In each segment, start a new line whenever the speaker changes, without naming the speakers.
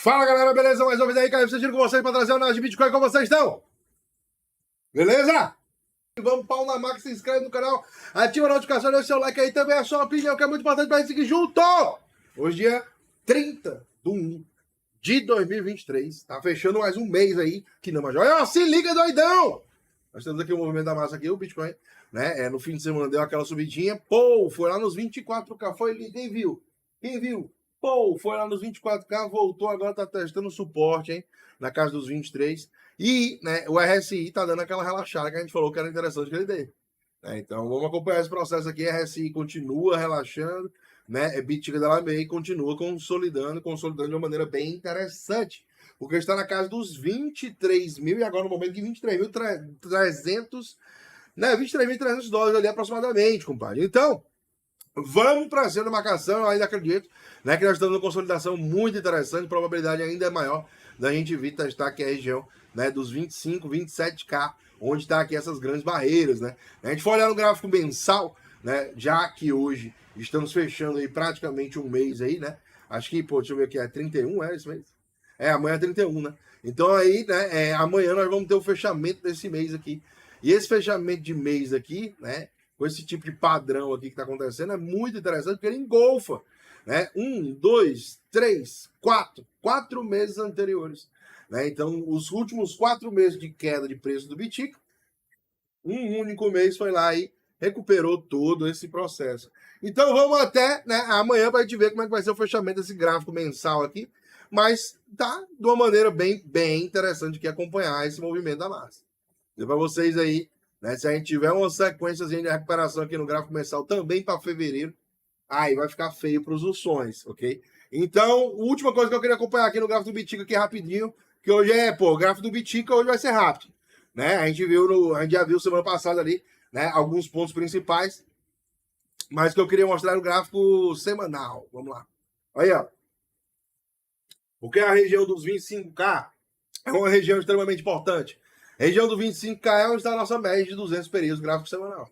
Fala galera, beleza? Mais uma vez aí, Caio Vicentino com vocês para trazer o análise de Bitcoin. Como vocês estão? Beleza? Vamos pau na máquina, se inscreve no canal, ativa a notificação, deixa o seu like aí também, a sua opinião, que é muito importante para a gente seguir junto. Hoje dia 30 de 1 de 2023, tá fechando mais um mês aí, que não mais joia. Se liga, doidão! Nós temos aqui o movimento da massa aqui, o Bitcoin, né? No fim de semana deu aquela subidinha, pô, foi lá nos 24k, foi ali, quem viu? Quem viu? Pô, foi lá nos 24k, voltou, agora tá testando suporte, hein? Na casa dos 23. E, né, o RSI tá dando aquela relaxada que a gente falou que era interessante que ele dê. Então, vamos acompanhar esse processo aqui. RSI continua relaxando, né? Bitcoin da MEI continua consolidando de uma maneira bem interessante. Porque está na casa dos 23 mil e agora no momento de 23.300, né? 23.300 dólares ali aproximadamente, compadre. Então, vamos para cima da marcação, eu ainda acredito, né, que nós estamos numa consolidação muito interessante, probabilidade ainda é maior da gente vir testar aqui a região, né, dos 25, 27k, onde está aqui essas grandes barreiras, né. A gente for olhar no gráfico mensal, né, já que hoje estamos fechando aí praticamente um mês aí, né, acho que, pô, deixa eu ver aqui, é 31, é esse mês? É, amanhã é 31, né. Então aí, né, amanhã nós vamos ter o fechamento desse mês aqui, e esse fechamento de mês aqui, né, com esse tipo de padrão aqui que está acontecendo, é muito interessante, porque ele engolfa, né? 1, 2, 3, 4 meses anteriores. Né? Então, os últimos 4 meses de queda de preço do Bitcoin, um único mês foi lá e recuperou todo esse processo. Então, vamos até, né, amanhã para a gente ver como é que vai ser o fechamento desse gráfico mensal aqui, mas tá de uma maneira bem interessante que acompanhar esse movimento da massa. E para vocês aí, né, se a gente tiver uma sequência de recuperação aqui no gráfico mensal também para fevereiro, aí vai ficar feio para os ulções, ok? Então, a última coisa que eu queria acompanhar aqui no gráfico do Bitica aqui rapidinho, que hoje o gráfico do Bitica hoje vai ser rápido, né? A gente já viu semana passada ali, né, alguns pontos principais, mas que eu queria mostrar no gráfico semanal. Vamos lá. Aí, ó. Porque a região dos 25k é uma região extremamente importante. A região do 25k é onde está a nossa média de 200 períodos gráfico semanal.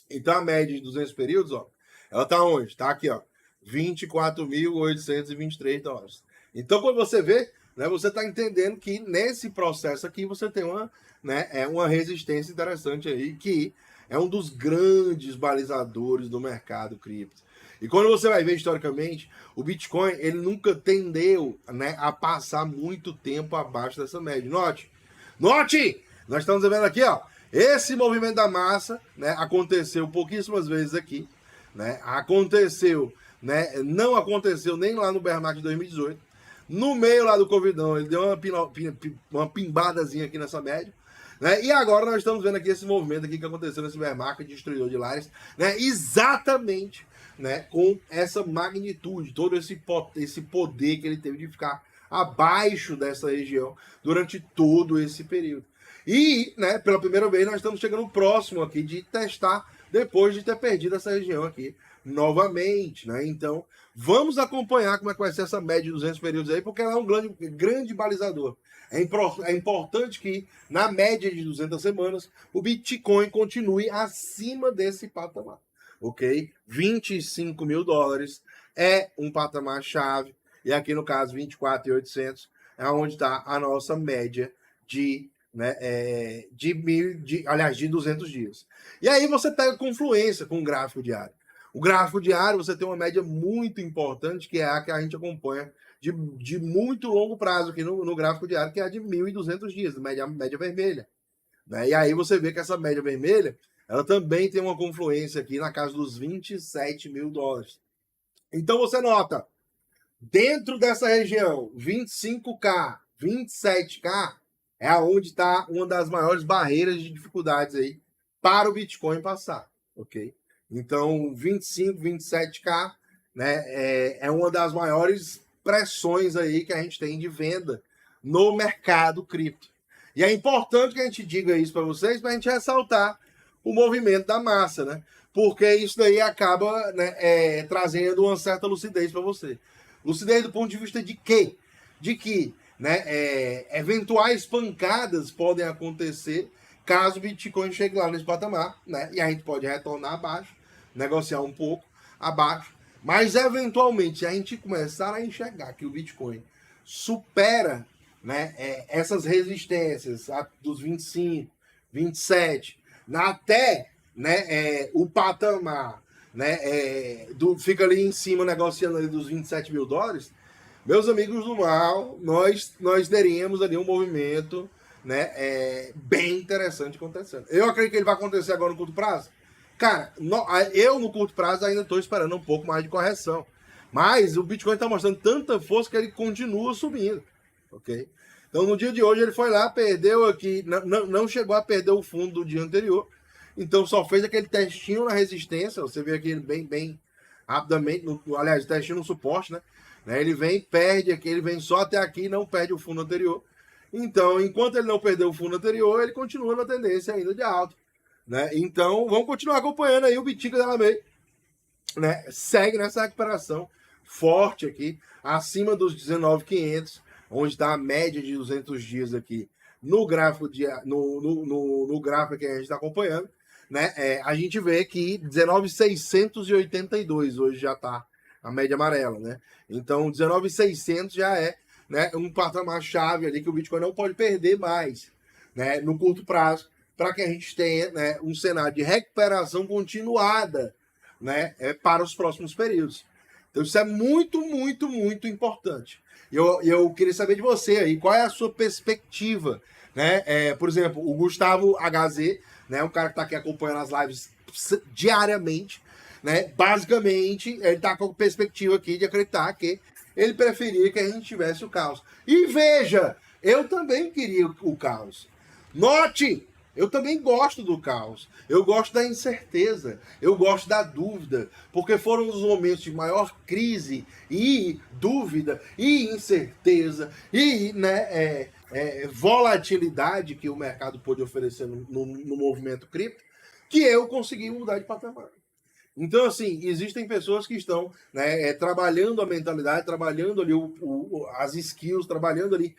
Então a média de 200 períodos, ó, ela está onde? Está aqui, ó, 24.823 dólares. Então quando você vê, né, você está entendendo que nesse processo aqui você tem uma resistência interessante aí, que é um dos grandes balizadores do mercado cripto. E quando você vai ver historicamente, o Bitcoin ele nunca tendeu, né, a passar muito tempo abaixo dessa média. Note! Nós estamos vendo aqui, ó, esse movimento da massa, né, aconteceu pouquíssimas vezes aqui, né, não aconteceu nem lá no bear market de 2018, no meio lá do Covidão, ele deu uma pimbadazinha aqui nessa média, né, e agora nós estamos vendo aqui esse movimento aqui que aconteceu nesse bear market destruidor de lares, né, exatamente, né, com essa magnitude, todo esse poder que ele teve de ficar abaixo dessa região durante todo esse período. E, né, pela primeira vez nós estamos chegando próximo aqui de testar depois de ter perdido essa região aqui novamente, né? Então, vamos acompanhar como é que vai ser essa média de 200 períodos aí, porque ela é um grande balizador. É importante que, na média de 200 semanas, o Bitcoin continue acima desse patamar, ok? 25 mil dólares é um patamar-chave, e aqui no caso 24.800 é onde está a nossa média de, né, de 200 dias. E aí você pega confluência com o gráfico diário. O gráfico diário você tem uma média muito importante, que é a que a gente acompanha de muito longo prazo aqui no gráfico diário, que é a de 1.200 dias, média vermelha. Né? E aí você vê que essa média vermelha, ela também tem uma confluência aqui na casa dos 27 mil dólares. Então você nota, dentro dessa região, 25k, 27k, é onde está uma das maiores barreiras de dificuldades aí para o Bitcoin passar, ok? Então, 25, 27k, né, é uma das maiores pressões aí que a gente tem de venda no mercado cripto. E é importante que a gente diga isso para vocês, para a gente ressaltar o movimento da massa, né? Porque isso daí acaba, né, trazendo uma certa lucidez para você. Lucidez do ponto de vista de quê? De que, né, eventuais pancadas podem acontecer caso o Bitcoin chegue lá nesse patamar, né? E a gente pode retornar abaixo, negociar um pouco abaixo. Mas, eventualmente, se a gente começar a enxergar que o Bitcoin supera, né, essas resistências dos 25, 27, até, né, o patamar, né, fica ali em cima negociando ali dos 27 mil dólares, meus amigos do mal, nós teríamos ali um movimento, né, bem interessante acontecendo. Eu acredito que ele vai acontecer agora no curto prazo. Cara, eu no curto prazo ainda estou esperando um pouco mais de correção. Mas o Bitcoin está mostrando tanta força que ele continua subindo. Ok? Então no dia de hoje ele foi lá, perdeu aqui, não chegou a perder o fundo do dia anterior. Então só fez aquele testinho na resistência. Você vê aqui bem rapidamente, aliás, testinho no suporte, né? Ele vem, perde aqui, ele vem só até aqui e não perde o fundo anterior. Então, enquanto ele não perdeu o fundo anterior, ele continua na tendência ainda de alta. Né? Então, vamos continuar acompanhando aí o Bitica da Alameda, né? Segue nessa recuperação forte aqui, acima dos 19.500, onde está a média de 200 dias aqui no gráfico, no gráfico que a gente está acompanhando. Né? A gente vê que 19.682 hoje já está a média amarela. Né? Então, 19.600 já é, né, um patamar-chave ali que o Bitcoin não pode perder mais, né, no curto prazo, para que a gente tenha, né, um cenário de recuperação continuada, né, para os próximos períodos. Então isso é muito, muito, muito importante. Eu queria saber de você aí, qual é a sua perspectiva, né? Por exemplo, o Gustavo HZ, né, um cara que está aqui acompanhando as lives diariamente, né? Basicamente, ele está com a perspectiva aqui de acreditar que ele preferia que a gente tivesse o caos. E veja, eu também queria o caos. Note, eu também gosto do caos, eu gosto da incerteza, eu gosto da dúvida, porque foram os momentos de maior crise e dúvida e incerteza e, né, volatilidade que o mercado pôde oferecer no movimento cripto, que eu consegui mudar de patamar. Então, assim, existem pessoas que estão, né, trabalhando a mentalidade, trabalhando ali as skills, trabalhando ali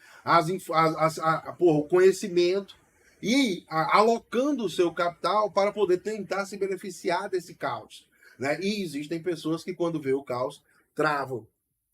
o conhecimento, e alocando o seu capital para poder tentar se beneficiar desse caos. Né? E existem pessoas que, quando vê o caos, travam.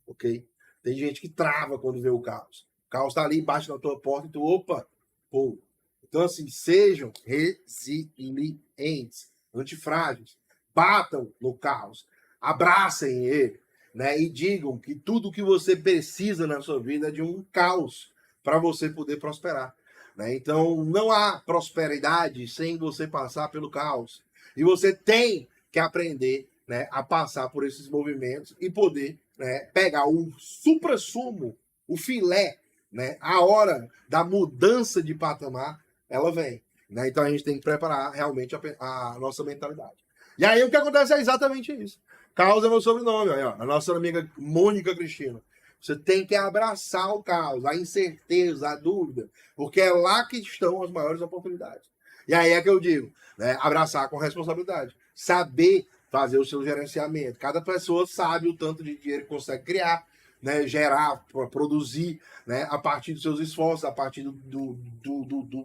Ok? Tem gente que trava quando vê o caos. O caos está ali embaixo da tua porta e tu, opa, pô. Então, assim, sejam resilientes, antifrágeis, batam no caos, abracem ele, né? E digam que tudo que você precisa na sua vida é de um caos para você poder prosperar. Né? Então, não há prosperidade sem você passar pelo caos. E você tem que aprender, né, a passar por esses movimentos e poder, né, pegar o supra-sumo, o filé, né, a hora da mudança de patamar, ela vem. Né? Então, a gente tem que preparar realmente a nossa mentalidade. E aí, o que acontece é exatamente isso. Caos é meu sobrenome, ó, a nossa amiga Mônica Cristina. Você tem que abraçar o caos, a incerteza, a dúvida, porque é lá que estão as maiores oportunidades. E aí é que eu digo, né, abraçar com responsabilidade, saber fazer o seu gerenciamento. Cada pessoa sabe o tanto de dinheiro que consegue criar, né, gerar, produzir, né, a partir dos seus esforços, a partir do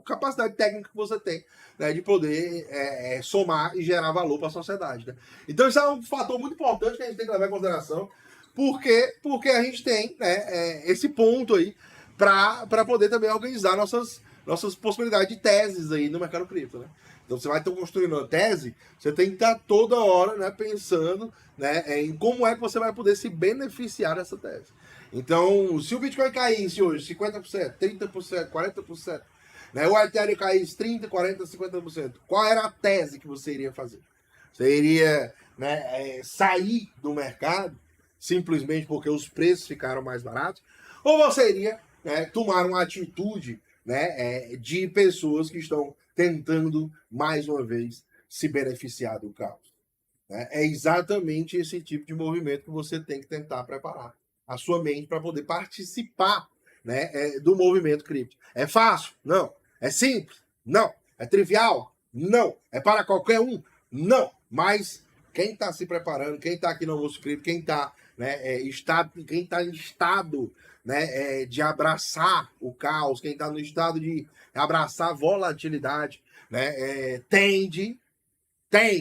capacidade técnica que você tem, né, de poder somar e gerar valor para a sociedade. Né? Então isso é um fator muito importante que a gente tem que levar em consideração. Porque a gente tem, né, esse ponto aí para poder também organizar nossas possibilidades de teses aí no mercado cripto. Né? Então você vai estar construindo uma tese, você tem que estar toda hora, né, pensando, né, em como é que você vai poder se beneficiar dessa tese. Então, se o Bitcoin caísse hoje 50%, 30%, 40%, né, o Ethereum caísse 30%, 40%, 50%, qual era a tese que você iria fazer? Você iria, né, sair do mercado simplesmente porque os preços ficaram mais baratos, ou você iria, né, tomar uma atitude, né, de pessoas que estão tentando, mais uma vez, se beneficiar do caos. Né? É exatamente esse tipo de movimento que você tem que tentar preparar a sua mente para poder participar, né, do movimento cripto. É fácil? Não. É simples? Não. É trivial? Não. É para qualquer um? Não. Mas quem está se preparando, quem está aqui no Almoço Cripto, quem está, né, quem está em estado, né, de abraçar o caos, quem está no estado de abraçar a volatilidade, né, tende,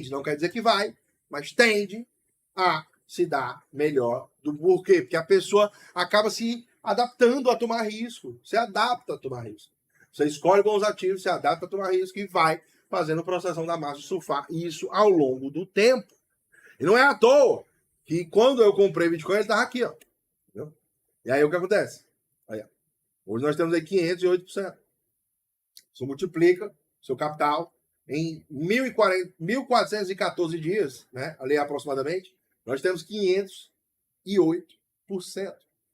não quer dizer que vai, mas tende a se dar melhor. Por quê? Porque a pessoa acaba se adaptando a tomar risco. Você adapta a tomar risco. Você escolhe bons ativos, você adapta a tomar risco e vai fazendo processão da massa de surfar. Isso ao longo do tempo. E não é à toa que quando eu comprei Bitcoin, ele estava aqui, ó. Entendeu? E aí o que acontece? Aí, ó. Hoje nós temos aí 508%. Você multiplica seu capital em 1.414 dias, né? Ali aproximadamente, nós temos 508%,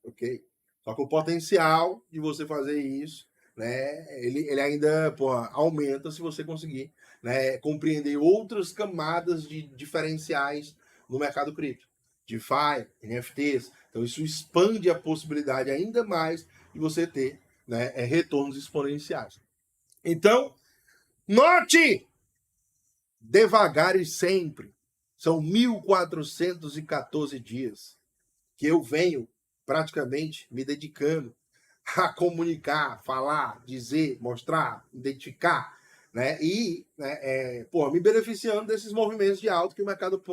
ok? Só que o potencial de você fazer isso, né? Ele ainda, porra, aumenta se você conseguir, né, compreender outras camadas de diferenciais no mercado cripto. DeFi, NFTs. Então isso expande a possibilidade ainda mais de você ter, né, retornos exponenciais. Então, note! Devagar e sempre. São 1.414 dias que eu venho praticamente me dedicando a comunicar, falar, dizer, mostrar, identificar, né? E me beneficiando desses movimentos de alta que o mercado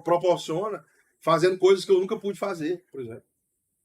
proporciona, fazendo coisas que eu nunca pude fazer, por exemplo.